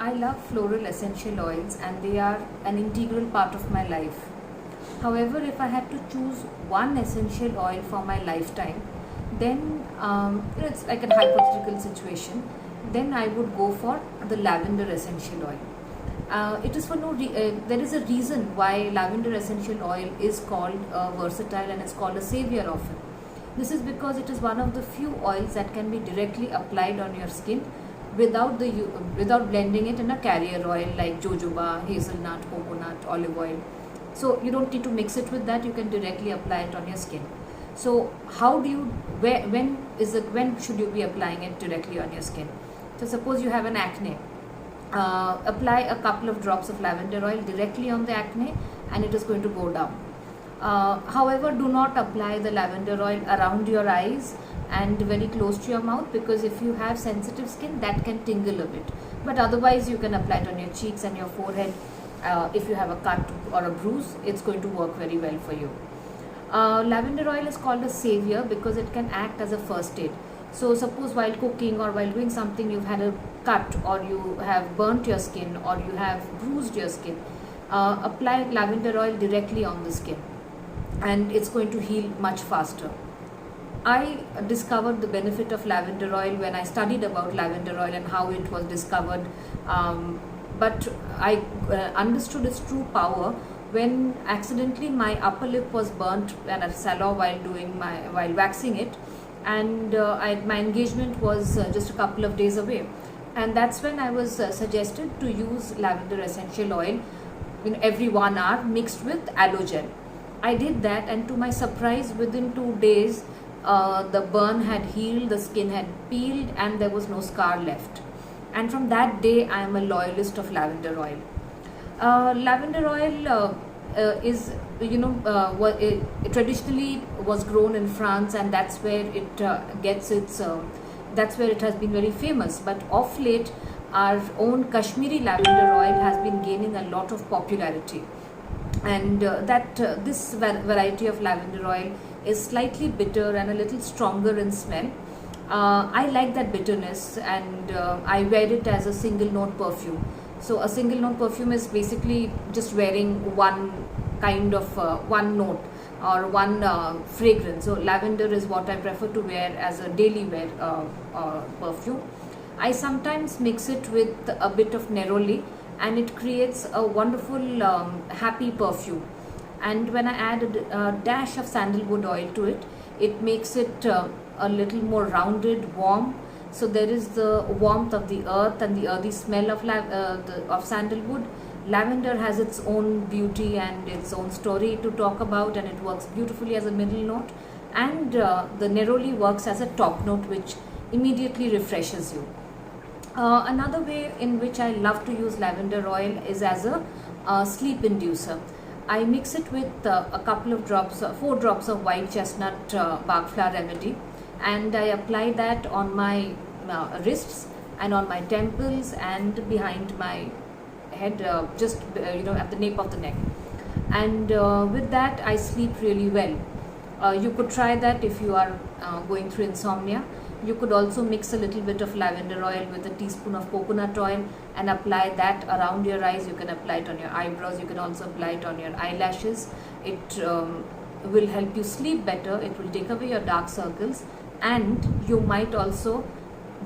I love floral essential oils and they are an integral part of my life. However, if I had to choose one essential oil for my lifetime, then it's like a hypothetical situation. Then I would go for the lavender essential oil. It is for there is a reason why lavender essential oil is called versatile and is called a savior often. This is because it is one of the few oils that can be directly applied on your skin without blending it in a carrier oil like jojoba, hazelnut, coconut, olive oil. So you don't need to mix it with that. You can directly apply it on your skin. So how do you when should you be applying it directly on your skin? So suppose you have an acne. Apply a couple of drops of lavender oil directly on the acne and it is going to go down. However, do not apply the lavender oil around your eyes and very close to your mouth, because if you have sensitive skin, that can tingle a bit. But otherwise, you can apply it on your cheeks and your forehead. If you have a cut or a bruise, it's going to work very well for you. Lavender oil is called a savior because it can act as a first aid. So suppose while cooking or while doing something, you've had a cut or you have burnt your skin or you have bruised your skin, apply lavender oil directly on the skin and it's going to heal much faster. I discovered the benefit of lavender oil when I studied about lavender oil and how it was discovered, but I understood its true power when accidentally my upper lip was burnt and a salon while waxing it, and my engagement was just a couple of days away, and that's when I was suggested to use lavender essential oil every 1 hour mixed with aloe gel. I did that, and to my surprise, within 2 days the burn had healed, the skin had peeled, and there was no scar left. And from that day I am a loyalist of lavender oil. Lavender oil is it traditionally was grown in France, and that's where it gets its that's where it has been very famous. But of late, our own Kashmiri lavender oil has been gaining a lot of popularity, and this variety of lavender oil is slightly bitter and a little stronger in smell. I like that bitterness, and I wear it as a single note perfume. So a single note perfume is basically just wearing one kind of one note or one fragrance. So lavender is what I prefer to wear as a daily wear perfume. I sometimes mix it with a bit of neroli and it creates a wonderful happy perfume. And when I add a dash of sandalwood oil to it, it makes it a little more rounded, warm. So there is the warmth of the earth and the earthy smell of sandalwood. Lavender has its own beauty and its own story to talk about, and it works beautifully as a middle note. And the neroli works as a top note, which immediately refreshes you. Another way in which I love to use lavender oil is as a sleep inducer. I mix it with a couple of drops, 4 drops of white chestnut bark flower remedy, and I apply that on my wrists and on my temples and behind my head, just at the nape of the neck. And with that, I sleep really well. You could try that if you are going through insomnia. You could also mix a little bit of lavender oil with a teaspoon of coconut oil and apply that around your eyes. You can apply it on your eyebrows. You can also apply it on your eyelashes. It will help you sleep better. It will take away your dark circles, and you might also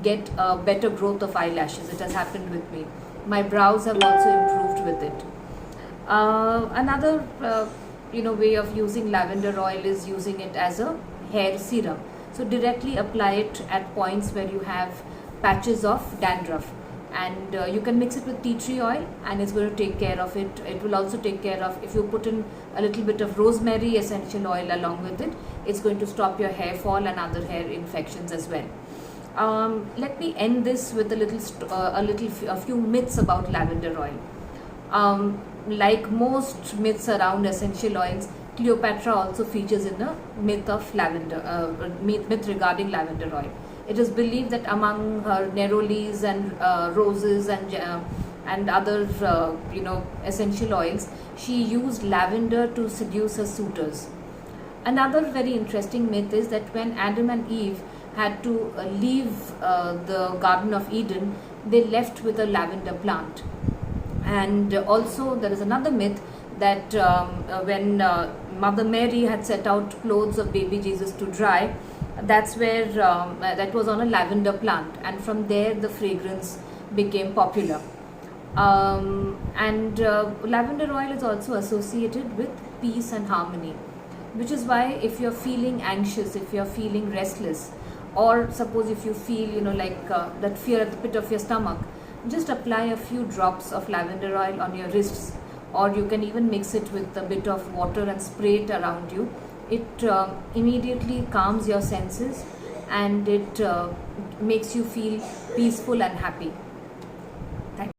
get a better growth of eyelashes. It has happened with me. My brows have also improved with it. Another way of using lavender oil is using it as a hair serum. So directly apply it at points where you have patches of dandruff, and you can mix it with tea tree oil and it's going to take care of it. It will also take care of, if you put in a little bit of rosemary essential oil along with it, it's going to stop your hair fall and other hair infections as well. Let me end this with a few myths about lavender oil. Like most myths around essential oils, Cleopatra also features in the myth of myth regarding lavender oil. It is believed that among her nerolis and roses and other essential oils, she used lavender to seduce her suitors. Another very interesting myth is that when Adam and Eve had to leave the Garden of Eden, they left with a lavender plant. And also there is another myth that when Mother Mary had set out clothes of baby Jesus to dry, that's where that was on a lavender plant, and from there the fragrance became popular. And lavender oil is also associated with peace and harmony, which is why if you're feeling anxious, if you're feeling restless, or suppose if you feel like that fear at the pit of your stomach, just apply a few drops of lavender oil on your wrists, or you can even mix it with a bit of water and spray it around you. It immediately calms your senses, and it makes you feel peaceful and happy.